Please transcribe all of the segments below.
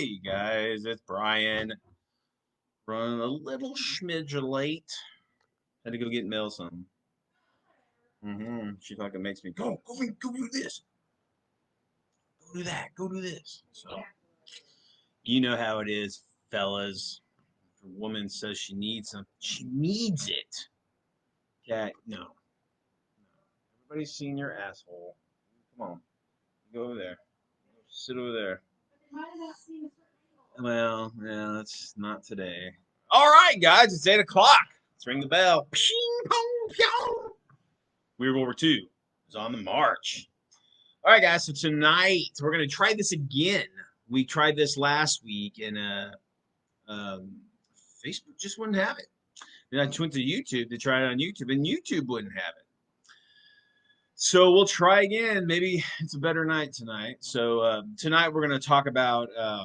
Hey guys, it's Brian. Running a little smidge late. Had to go get mail something. She fucking makes me go do this, go do that, go do this. So you know how it is, fellas. If a woman says she needs something, she needs it. Yeah, no. Everybody's seen your asshole. Come on, go over there. Sit over there. Well, yeah, that's not today. All right, guys, it's 8 o'clock. Let's ring the bell. Ping, pong, pyong. Weird War II is on the march. All right, guys, so tonight we're going to try this again. We tried this last week, and Facebook just wouldn't have it. Then I went to YouTube to try it on YouTube, and YouTube wouldn't have it. So we'll try again. Maybe it's a better night tonight. So tonight we're going to talk about a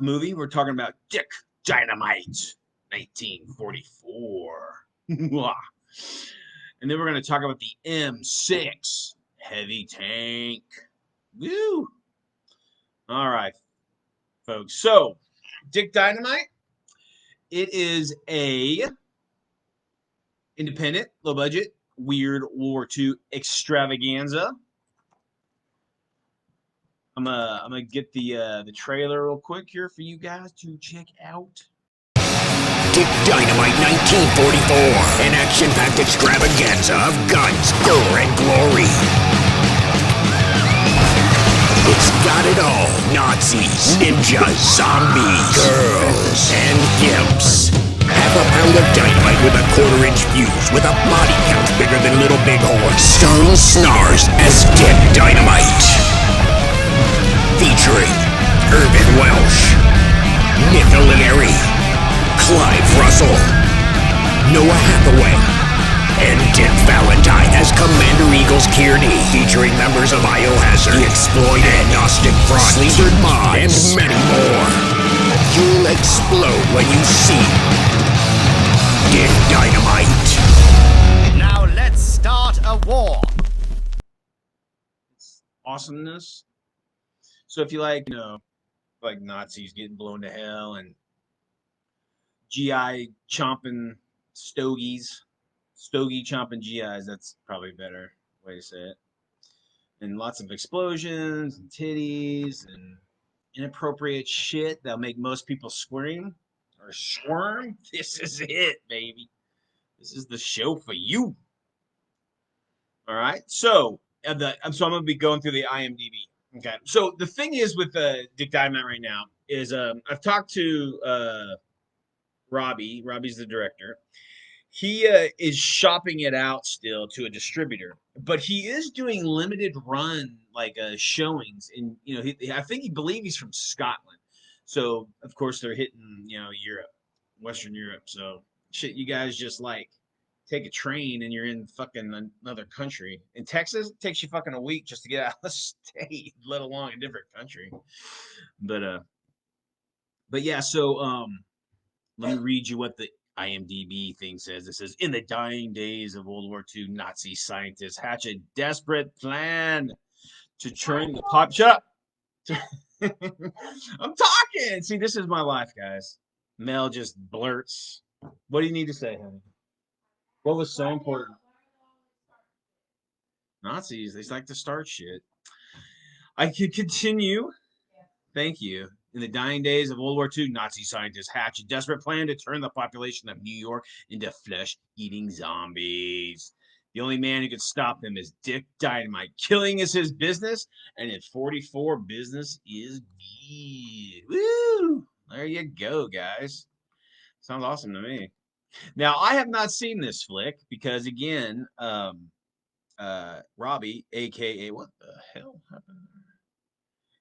movie. We're talking about Dick Dynamite, 1944. And then we're going to talk about the M6 heavy tank. Woo! All right, folks. So, Dick Dynamite, it is a independent, low budget, weird World War II extravaganza. I'm gonna get the trailer real quick here for you guys to check out. Dick Dynamite 1944, an action-packed extravaganza of guns, gore, and glory. It's got it all. Nazis, ninjas, zombies, girls, and gimps. Half a pound of dynamite with a quarter-inch fuse with a body count bigger than Little Big Horse. Stern snars as Dick Dynamite. Featuring Irvin Welsh, Nick Linnery, Clive Russell, Noah Hathaway, and Dick Valentine as Commander Eagles Kearney, featuring members of Biohazard, The Exploited, Agnostic Front, Sleaford Mods, and many more. You'll explode when you see Dick Dynamite. Now let's start a war. Awesomeness. So if you like, like Nazis getting blown to hell and GI chomping stogies, stogie chomping GIs, that's probably a better way to say it. And lots of explosions and titties and inappropriate shit that'll make most people squirm or squirm. This is it, baby. This is the show for you. All right. So I'm gonna be going through the IMDb. Okay. So the thing is with Dick Dynamite right now is I've talked to Robbie. Robbie's the director. He is shopping it out still to a distributor, but he is doing limited run showings in I think he believes he's from Scotland. So of course they're hitting Europe, Western Europe. So shit, you guys just take a train and you're in fucking another country. In Texas, it takes you fucking a week just to get out of the state, let alone a different country. But yeah, so let me read you what the IMDb thing says. It says, in the dying days of World War II, Nazi scientists hatch a desperate plan to turn the pop. Shut up! I'm talking! See, this is my life, guys. Mel just blurts. What do you need to say, honey? What was so important? Nazis, they like to start shit. I could continue. Thank you. In the dying days of World War II, Nazi scientists hatch a desperate plan to turn the population of New York into flesh-eating zombies. The only man who could stop them is Dick Dynamite. Killing is his business, and in 44, business is good. Woo! There you go, guys. Sounds awesome to me. Now, I have not seen this flick because, again, Robbie, a.k.a. what the hell happened?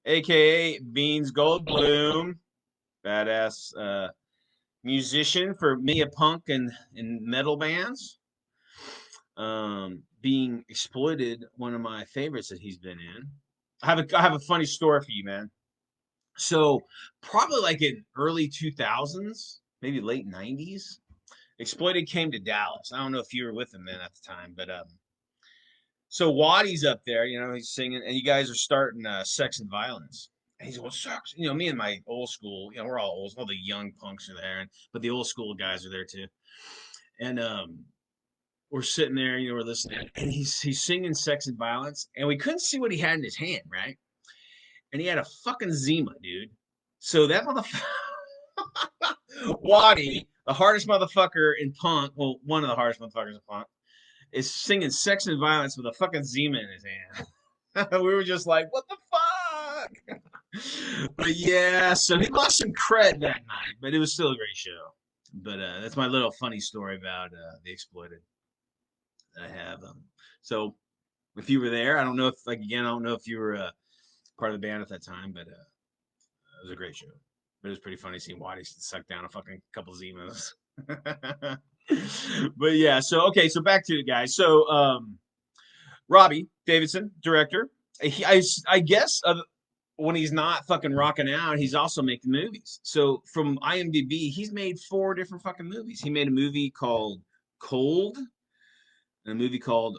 A.k.a. Beans Goldblum, badass musician for many a punk and metal bands, being exploited, one of my favorites that he's been in. I have a funny story for you, man. So probably in early 2000s, maybe late 90s, Exploited came to Dallas. I don't know if you were with him then at the time, but so Waddy's up there, he's singing, and you guys are starting Sex and Violence. And he's going, sucks. You know, me and my old school, you know, we're all old. All the young punks are there, but the old school guys are there too. And we're sitting there, you know, we're listening, and he's singing "Sex and Violence," and we couldn't see what he had in his hand, right? And he had a fucking Zima, dude. So that motherfucker, Waddy, the hardest motherfucker in punk, well, one of the hardest motherfuckers in punk, is singing "Sex and Violence" with a fucking Zima in his hand. We were just like, what the fuck? But yeah, so he lost some cred that night, but it was still a great show. But that's my little funny story about the Exploited that I have. So if you were there, I don't know if, like, again, I don't know if you were part of the band at that time, but it was a great show. But it was pretty funny seeing Waddy suck down a fucking couple Zimas. But yeah, so okay, so back to it, guys. So Robbie Davidson, director. I guess when he's not fucking rocking out, he's also making movies. So from IMDb, he's made 4 different fucking movies. He made a movie called Cold, and a movie called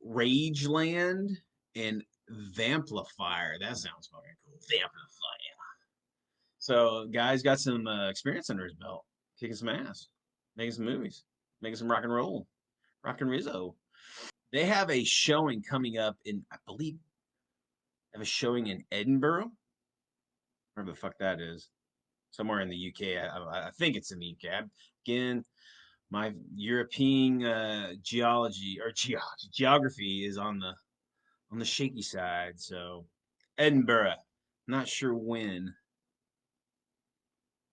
Rageland, and Vamplifier. That sounds fucking cool. Vamplifier. So guy's got some experience under his belt, kicking some ass, making some movies, making some rock and roll, rock and Rizzo. They have a showing coming up in, I believe, they have a showing in Edinburgh. Wherever the fuck that is. Somewhere in the UK. I think it's in the UK. Again, my European geography is on the shaky side. So Edinburgh, not sure when.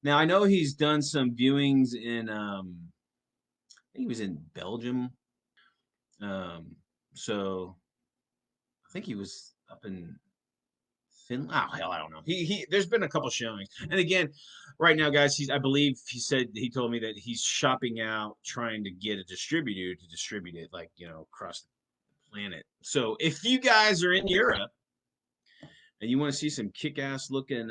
Now I know he's done some viewings in I think he was in Belgium. So I think he was up in Finland. Oh hell, I don't know. He there's been a couple showings. And again, right now, guys, I believe he told me that he's shopping out, trying to get a distributor to distribute it, like, you know, across the planet. So if you guys are in Europe and you want to see some kick-ass looking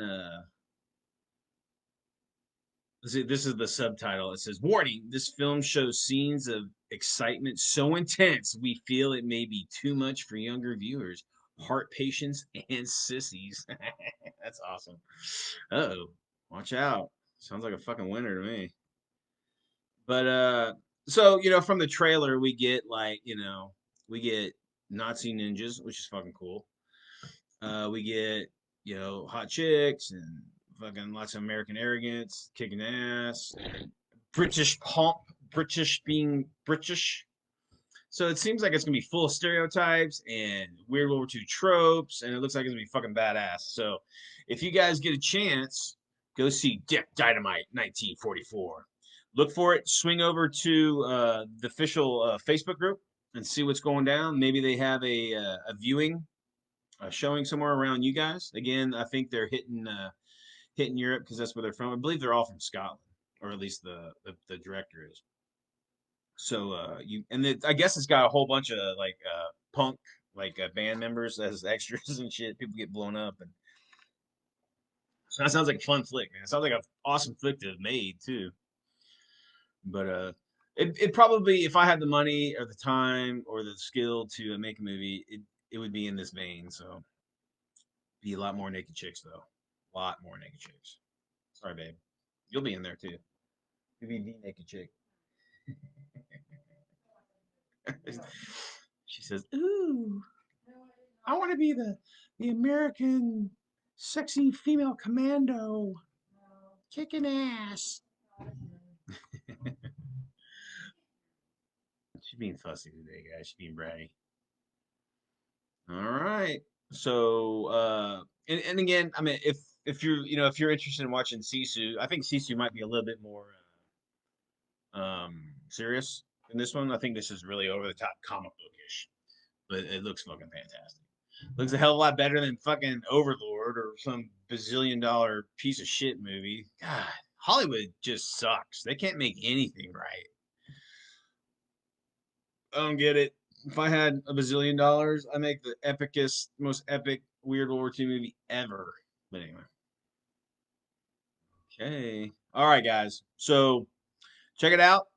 this is the subtitle. It says, warning, this film shows scenes of excitement so intense we feel it may be too much for younger viewers, heart patients, and sissies. That's awesome. Uh-oh, watch out. Sounds like a fucking winner to me. But so, you know, from the trailer we get, like, you know, we get Nazi ninjas, which is fucking cool. We get, you know, hot chicks and fucking lots of American arrogance, kicking ass, British pomp, British being British. So it seems like it's gonna be full of stereotypes and weird World War II tropes, and it looks like it's gonna be fucking badass. So if you guys get a chance, go see Dynamite 1944. Look for it. Swing over to the official Facebook group and see what's going down. Maybe they have a viewing, showing somewhere around you guys. Again, I think they're hitting Europe because that's where they're from. I believe they're all from Scotland, or at least the director is. So I guess it's got a whole bunch of like punk band members as extras and shit. People get blown up, and so that sounds like a fun flick, man. It sounds like an awesome flick to have made too. But it probably, if I had the money or the time or the skill to make a movie, it would be in this vein. So be a lot more naked chicks though, a lot more naked chicks. Sorry, babe, you'll be in there too. You'll be the naked chick. She says, "Ooh, I want to be the American sexy female commando, kicking ass." She's being fussy today, guys. She's being bratty. All right. So, and again, I mean, if you're, you know, if you're interested in watching Sisu, I think Sisu might be a little bit more serious than this one. I think this is really over the top comic bookish, but it looks fucking fantastic. Looks a hell of a lot better than fucking Overlord or some bazillion-dollar piece of shit movie. God, Hollywood just sucks. They can't make anything right. I don't get it. If I had a bazillion dollars, I'd make the epicest, most epic Weird World War II movie ever. But anyway. Okay. All right, guys. So check it out.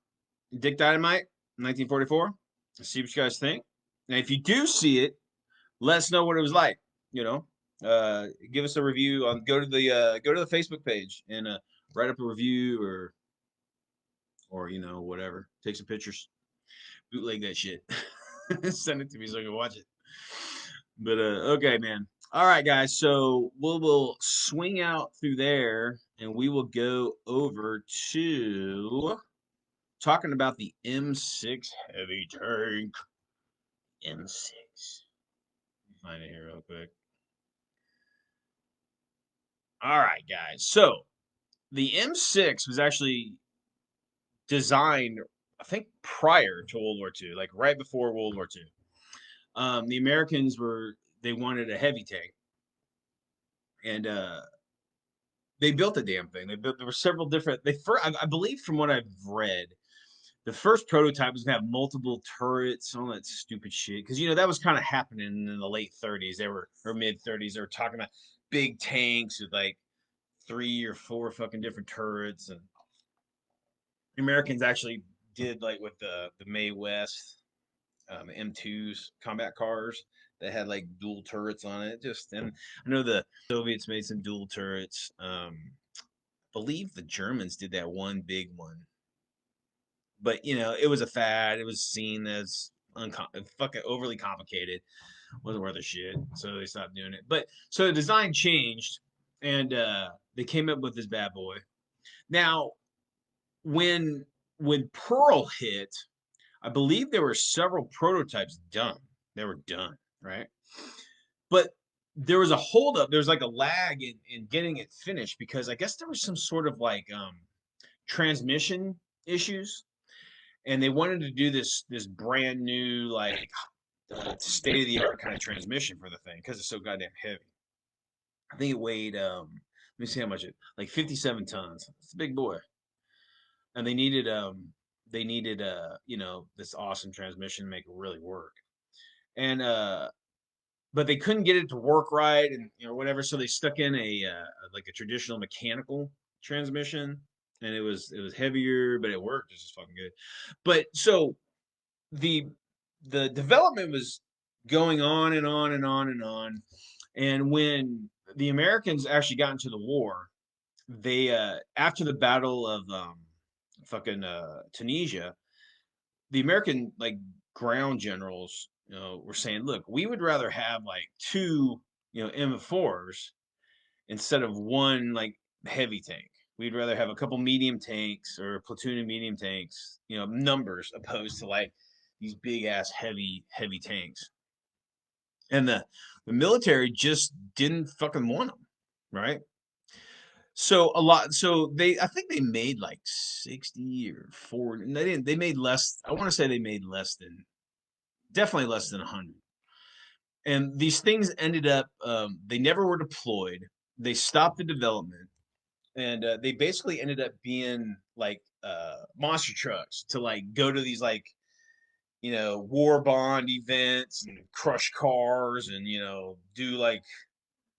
Dick Dynamite, 1944. See what you guys think. And if you do see it, let us know what it was like. You know, Give us a review on go to the Facebook page and write up a review or whatever. Take some pictures, bootleg that shit, send it to me so I can watch it. But okay, man. All right, guys. So we'll swing out through there, and we will go over to talking about the M6 heavy tank. M6. Find it here real quick. All right, guys. So the M6 was actually designed, I think, prior to World War II, like right before World War II. The Americans they wanted a heavy tank, and they built the damn thing. There were several different. I believe, from what I've read, the first prototype was gonna have multiple turrets and all that stupid shit. Because that was kind of happening in the late 30s. Or mid 30s. They were talking about big tanks with like 3 or 4 fucking different turrets, and the Americans actually did like with the Mae West M2s combat cars that had like dual turrets on it. And I know the Soviets made some dual turrets. Believe the Germans did that one big one, but it was a fad. It was seen as fucking overly complicated. Wasn't worth a shit, so they stopped doing it. But so the design changed, and they came up with this bad boy. Now, when Pearl hit, I believe there were several prototypes done. They were done, right? But there was a holdup. There's like a lag in getting it finished because I guess there was some sort of like transmission issues, and they wanted to do this brand new like state of the art kind of transmission for the thing because it's so goddamn heavy. I think it weighed let me see how much it like 57 tons. It's a big boy, and they needed this awesome transmission to make it really work. And but they couldn't get it to work right, and whatever, so they stuck in a like a traditional mechanical transmission, and it was heavier, but it worked just as fucking good. But so the the development was going on and on and on and on, and when the Americans actually got into the war, they after the battle of fucking Tunisia, the American like ground generals, were saying, "Look, we would rather have like two, M4s instead of one like heavy tank. We'd rather have a couple medium tanks or a platoon of medium tanks, numbers opposed to like these big ass heavy tanks." And the military just didn't fucking want them, right? So I think they made like 60 or 40. They didn't. They made less. I want to say they made less than, definitely less than 100. And these things ended up, they never were deployed. They stopped the development, and they basically ended up being like monster trucks to like go to these like war bond events and crush cars and do like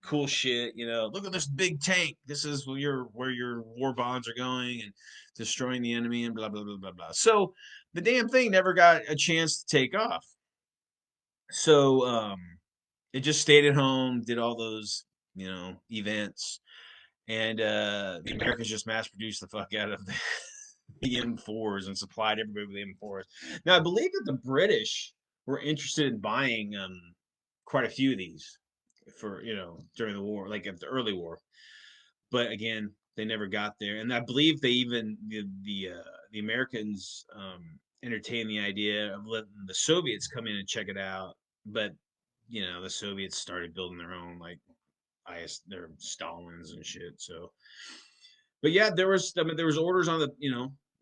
cool shit. Look at this big tank. This is where your war bonds are going and destroying the enemy and blah blah blah blah blah. So the damn thing never got a chance to take off. So it just stayed at home, did all those events, and the Americans just mass produced the fuck out of the M4s and supplied everybody with M4s. Now I believe that the British were interested in buying quite a few of these for during the war, like at the early war. But again, they never got there, and I believe they even the Americans entertained the idea of letting the Soviets come in and check it out, but the Soviets started building their own like their Stalins and shit. So, but yeah, there was orders on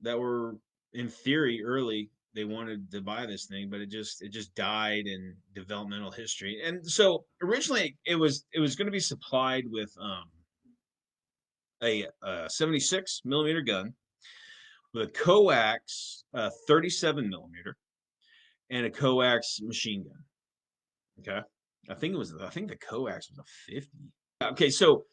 that were in theory early. They wanted to buy this thing, but it just died in developmental history. And so originally it was going to be supplied with a 76 millimeter gun with a coax 37 millimeter and a coax machine gun. Okay, I think the coax was a 50. Okay, so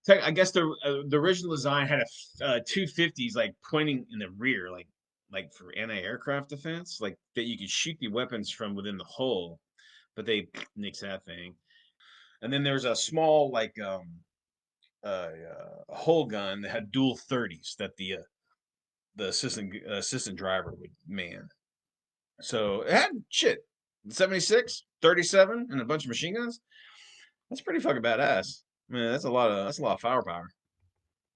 I guess the original design had a 250s like pointing in the rear, like for anti-aircraft defense, like that you could shoot the weapons from within the hull, but they nixed that thing. And then there's a small like whole gun that had dual 30s that the assistant driver would man. So it had shit 76, 37, and a bunch of machine guns. That's pretty fucking badass. Man, that's a lot of firepower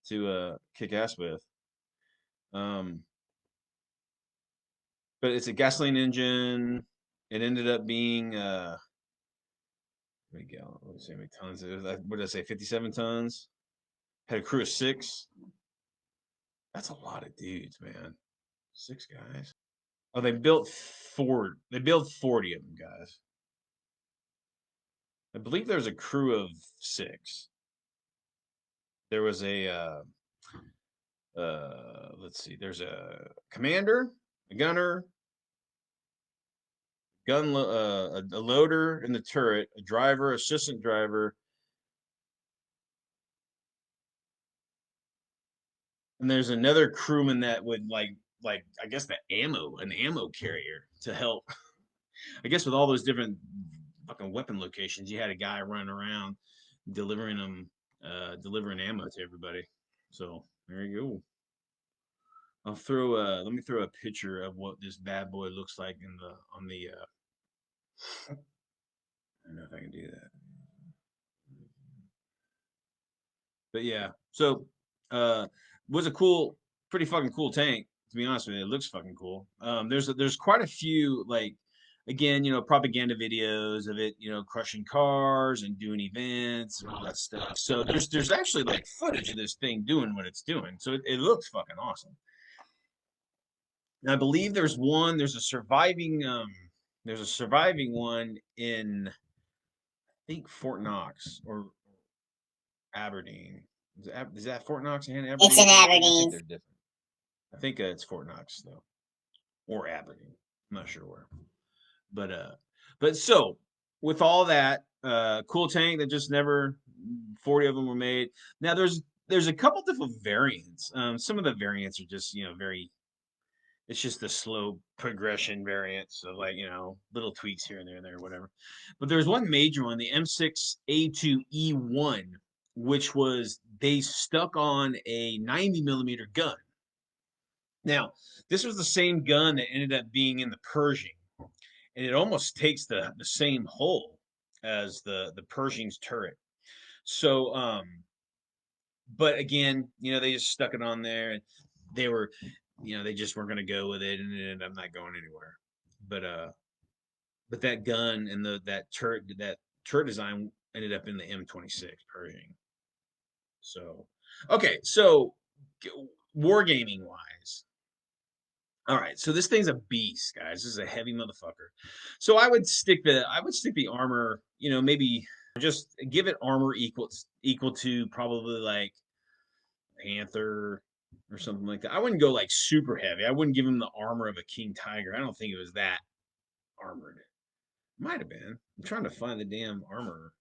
to kick ass with. Um, but it's a gasoline engine. It ended up being let me go. Let's see how many tons it is. What did I say? 57 tons. Had a crew of 6. That's a lot of dudes, man. 6 guys. Oh, they built 4. They built 40 of them, guys. I believe there was a crew of 6. There was a let's see. There's a commander, a gunner, a loader in the turret, a driver, assistant driver, and there's another crewman that would like I guess an ammo carrier to help. I guess with all those different fucking weapon locations, you had a guy running around delivering ammo to everybody. So there you go. Let me throw a picture of what this bad boy looks like on the I don't know if I can do that. But yeah, so was a pretty fucking cool tank. To be honest with you, it looks fucking cool. There's quite a few like, again, propaganda videos of it, crushing cars and doing events and all that stuff. So there's actually like footage of this thing doing what it's doing. So it looks fucking awesome. And I believe there's a surviving one in I think Fort Knox or Aberdeen. Is that Fort Knox and Aberdeen? It's in I think Aberdeen. they're different. I think it's Fort Knox though, or Aberdeen. I'm not sure where. But so with all that, cool tank that just never 40 of them were made. Now there's a couple different variants. Some of the variants are just very. It's just the slow progression variants of like little tweaks here and there, whatever. But there's one major one, the M6A2E1, which was they stuck on a 90 millimeter gun. Now, this was the same gun that ended up being in the Pershing, and it almost takes the same hole as the Pershing's turret. So, but again, they just stuck it on there, and they were, they just weren't going to go with it, and it ended up not going anywhere. But that gun and that turret design ended up in the M26 Pershing. So, okay, so wargaming wise. All right, so this thing's a beast, guys. This is a heavy motherfucker. So I would stick the armor, maybe just give it armor equal to probably like Panther or something like that. I wouldn't go like super heavy. I wouldn't give him the armor of a King Tiger. I don't think it was that armored. Might have been. I'm trying to find the damn armor.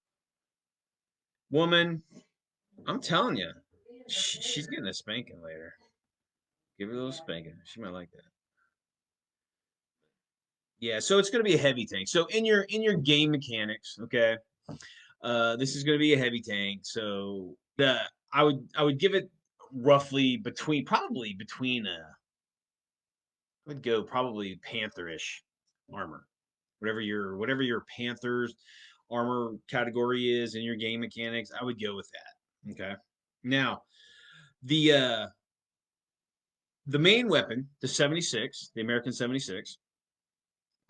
Woman, I'm telling you, she's getting a spanking later. Give her a little spanking. She might like that. Yeah, so it's going to be a heavy tank. So in your game mechanics, okay, this is going to be a heavy tank. So I would give it roughly probably between I would go probably Pantherish armor, whatever your Panthers armor category is in your game mechanics. I would go with that. Okay, now the main weapon, the 76, the American 76.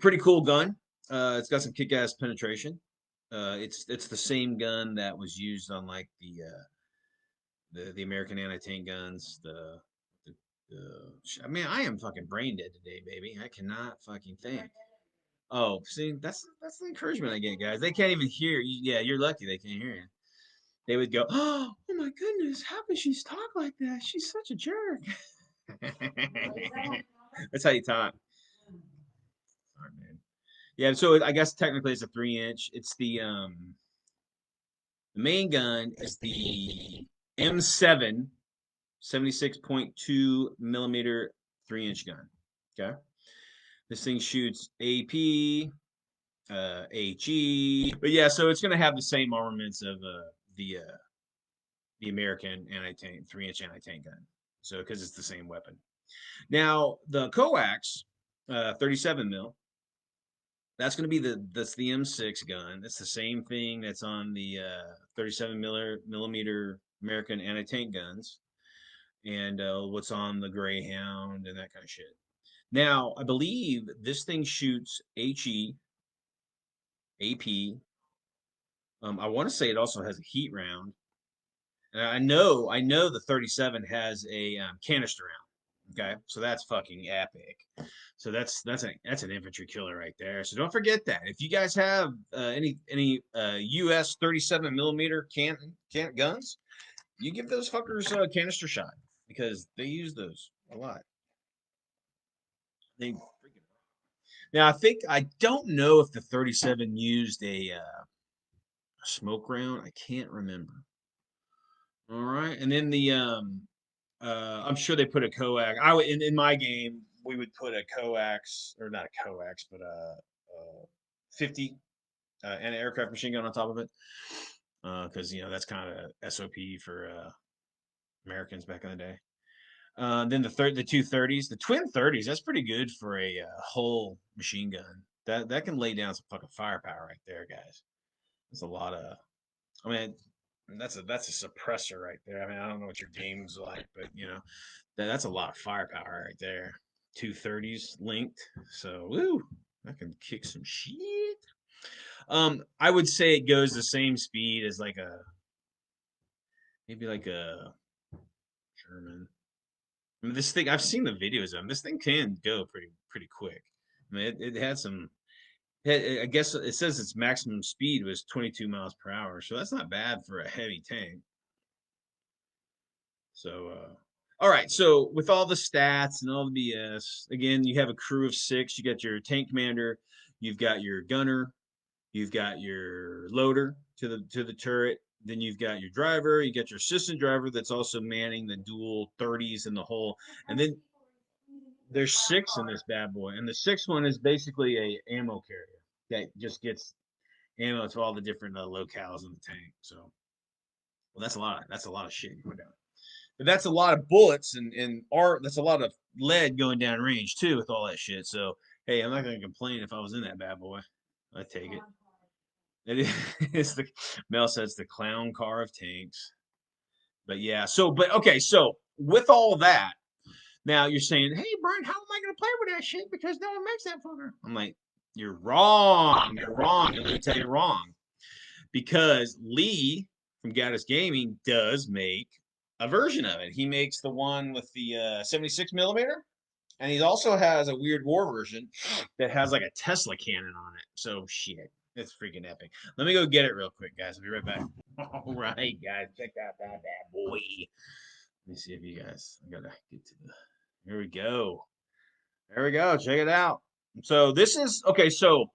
Pretty cool gun. It's got some kick-ass penetration. It's the same gun that was used on like the American anti-tank guns. I mean, I am fucking brain dead today, baby. I cannot fucking think. Oh, see, that's the encouragement I get, guys. They can't even hear you. Yeah, you're lucky they can't hear you. They would go, oh my goodness, how can she talk like that? She's such a jerk. That's how you talk. Sorry, man. Yeah, so I guess technically it's a 3-inch. It's the main gun is the M7 76.2 millimeter 3-inch gun. Okay, this thing shoots AP, HE. But yeah, so it's going to have the same armaments of the American anti-tank 3-inch anti-tank gun. So because it's the same weapon. Now the coax, 37 mil. That's going to be that's the M6 gun. That's the same thing that's on the 37 millimeter American anti-tank guns, and what's on the Greyhound and that kind of shit. Now I believe this thing shoots HE, AP. I want to say it also has a heat round. And I know the 37 has a canister round. Okay, so that's fucking epic. So that's an infantry killer right there. So don't forget that. If you guys have any US 37 millimeter can guns, you give those fuckers a canister shot because they use those a lot. They freaking. Now I don't know if the 37 used a smoke round. I can't remember. All right, and then the I'm sure they put a coax. I would in my game we would put a coax or not a coax, but a 50 anti-aircraft machine gun on top of it, because that's kind of SOP for Americans back in the day. Then the 230s, the twin 30s. That's pretty good for a whole machine gun. That can lay down some fucking firepower right there, guys. That's a lot of. I mean, that's a suppressor right there. I mean, I don't know what your game's like, but that's a lot of firepower right there. 230s linked, so woo, I can kick some shit. I would say it goes the same speed as maybe like a German. I mean, this thing I've seen the videos of them. This thing can go pretty quick. I mean, it had some. I guess it says its maximum speed was 22 miles per hour, so that's not bad for a heavy tank. So, all right. So with all the stats and all the BS, again, you have a crew of 6. You got your tank commander, you've got your gunner, you've got your loader to the turret. Then you've got your driver, you got your assistant driver that's also manning the dual 30s in the hole, and then there's 6 in this bad boy, and the 6th one is basically a ammo carrier that just gets ammo to all the different locales in the tank. So, well, that's a lot of shit you put down. But that's a lot of bullets and art. That's a lot of lead going down range too with all that shit. So hey, I'm not gonna complain if I was in that bad boy. I take it. It is the Mel says the clown car of tanks. But yeah, but okay, so with all that, now you're saying, hey Brian, how am I gonna play with that shit? Because no one makes that fucker. I'm like, you're wrong. You're wrong. Let me tell you wrong. Because Lee from Gaddis Gaming does make a version of it. He makes the one with the 76 millimeter, and he also has a weird war version that has like a Tesla cannon on it. So shit, it's freaking epic. Let me go get it real quick, guys. I'll be right back. All right, guys, check out that bad boy. Let me see if you guys. I gotta get to the. Here we go. There we go. Check it out. So this is okay. So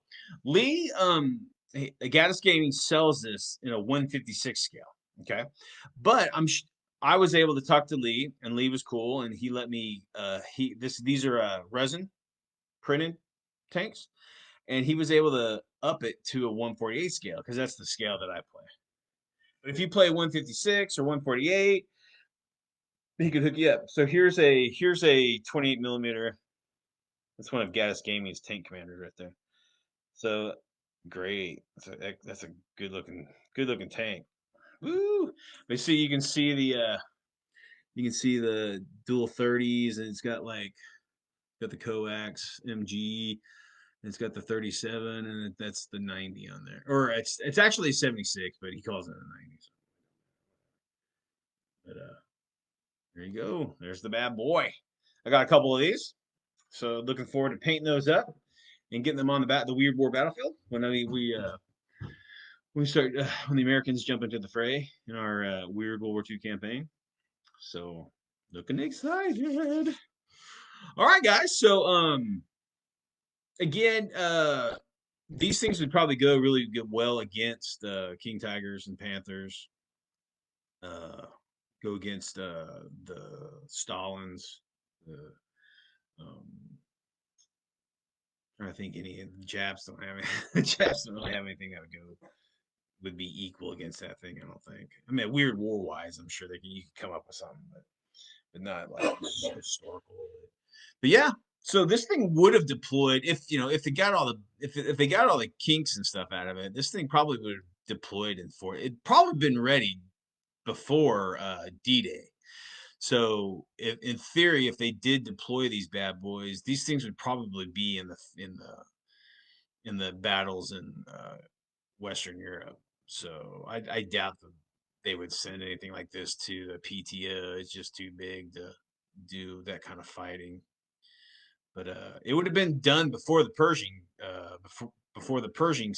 Lee, Gaddis Gaming sells this in a 156 scale. Okay, but I was able to talk to Lee, and Lee was cool, and he let me. These are resin printed tanks, and he was able to up it to a 148 scale because that's the scale that I play. But if you play 156 or 148, he could hook you up. So here's a 28 millimeter. That's one of Gaddis Gaming's tank commanders right there. So great. That's a good looking tank. Woo! But see, you can see the dual 30s, and it's got the coax MG, and it's got the 37, and that's the 90 on there, or it's actually 76, but he calls it a 90. But there you go. There's the bad boy. I got a couple of these, so looking forward to painting those up and getting them on the Weird War battlefield when we start when the Americans jump into the fray in our Weird World War II campaign. So looking excited. All right, guys. So again, these things would probably go really well against King Tigers and Panthers. Go against the Stalins, the um, I think any of the Japs don't have the Japs don't really have anything that would be equal against that thing. I don't think. I mean, weird war wise, I'm sure you could come up with something, but not like historical. But yeah, so this thing would have deployed if they got all the if they got all the kinks and stuff out of it. This thing probably would have deployed in for it. Probably been ready before D-Day. So, in theory, if they did deploy these bad boys, these things would probably be in the battles in Western Europe. So, I doubt that they would send anything like this to the PTO. It's just too big to do that kind of fighting. But it would have been done before the Pershing, before the Pershing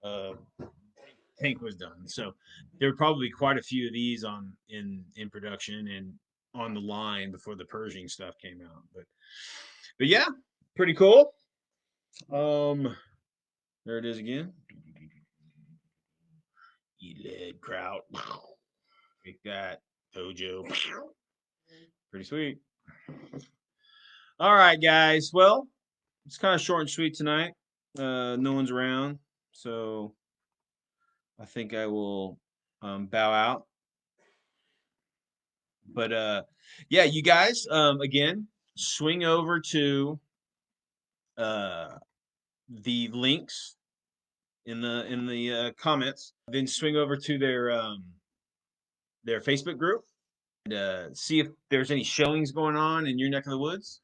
uh, tank was done. So there were probably quite a few of these in production and on the line before the Pershing stuff came out. But yeah, pretty cool. There it is again. Lead Kraut. Take that, Tojo. Pretty sweet. All right, guys. Well, it's kind of short and sweet tonight. No one's around, so I think I will bow out. But yeah, you guys, again, swing over to the links in the comments. Then swing over to their Facebook group and see if there's any showings going on in your neck of the woods.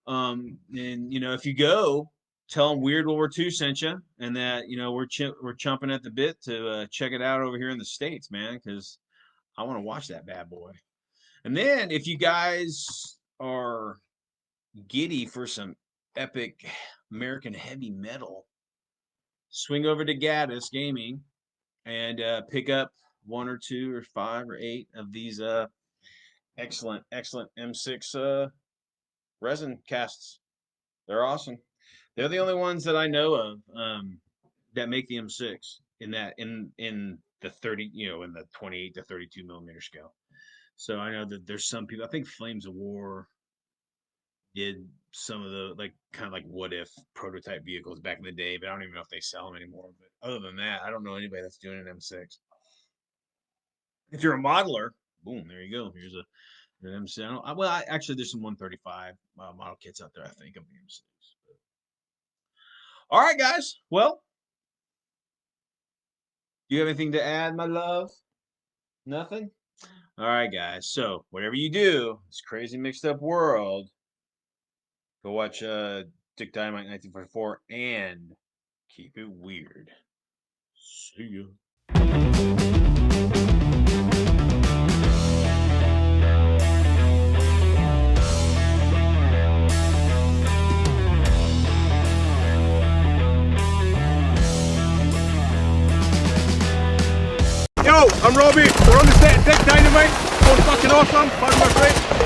And if you go, tell them Weird World War II sent you, and that we're chomping at the bit to check it out over here in the States, man, because I want to watch that bad boy. And then if you guys are giddy for some epic American heavy metal, swing over to Gaddis Gaming and pick up 1 or 2 or 5 or 8 of these excellent M6 resin casts. They're awesome. They're the only ones that I know of that make the M6 in the 30, in the 28 to 32 millimeter scale. So I know that there's some people. I think Flames of War did some of the kind of like what if prototype vehicles back in the day, but I don't even know if they sell them anymore. But other than that, I don't know anybody that's doing an M6. If you're a modeler, boom, there you go. Here's an M6. Actually, there's some 135 model kits out there, I think, of the M6. All right, guys. Well, do you have anything to add, my love? Nothing? All right, guys. So whatever you do, this crazy mixed up world, go watch Dick Dynamite 1944 and keep it weird. See ya. Yo, I'm Robbie. We're on the set of Dick Dynamite. So fucking awesome. Pardon my French.